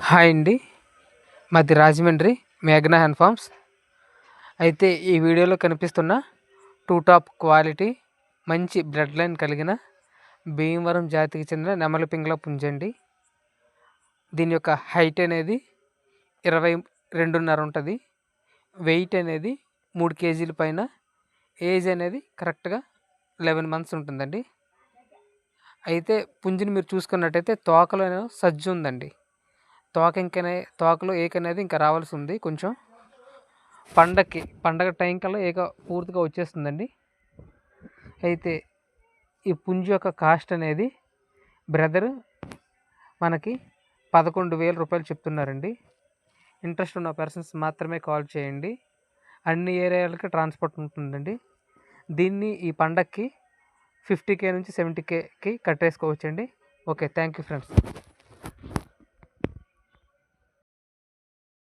Hi అండి. మాది రాజమండ్రి మేఘనా హ్యాండ్ ఫార్మ్స్. అయితే ఈ వీడియోలో కనిపిస్తున్న టాప్ క్వాలిటీ మంచి బ్లడ్ లైన్ కలిగిన భీమవరం జాతికి చెందిన నెమలి పింగళ పుంజండి. దీని యొక్క హైట్ అనేది 22.5 ఉంటుంది. వెయిట్ అనేది 3 కేజీల పైన. ఏజ్ అనేది కరెక్ట్గా 11 మంత్స్ ఉంటుందండి. అయితే పుంజుని మీరు చూసుకున్నట్టయితే తోకలో సజ్జు ఉందండి. తోకలో ఏక అనేది ఇంకా రావాల్సి ఉంది. కొంచెం పండగ టైం కల్లా ఏక పూర్తిగా వచ్చేస్తుందండి. అయితే ఈ పుంజు యొక్క కాస్ట్ అనేది బ్రదర్ మనకి 11,000 రూపాయలు చెప్తున్నారండి. ఇంట్రెస్ట్ ఉన్న పర్సన్స్ మాత్రమే కాల్ చేయండి. అన్ని ఏరియాలకి ట్రాన్స్పోర్ట్ ఉంటుందండి. దీన్ని ఈ పండగకి 50K నుంచి 70Kకి కట్టేసుకోవచ్చండి. Okay, thank you friends.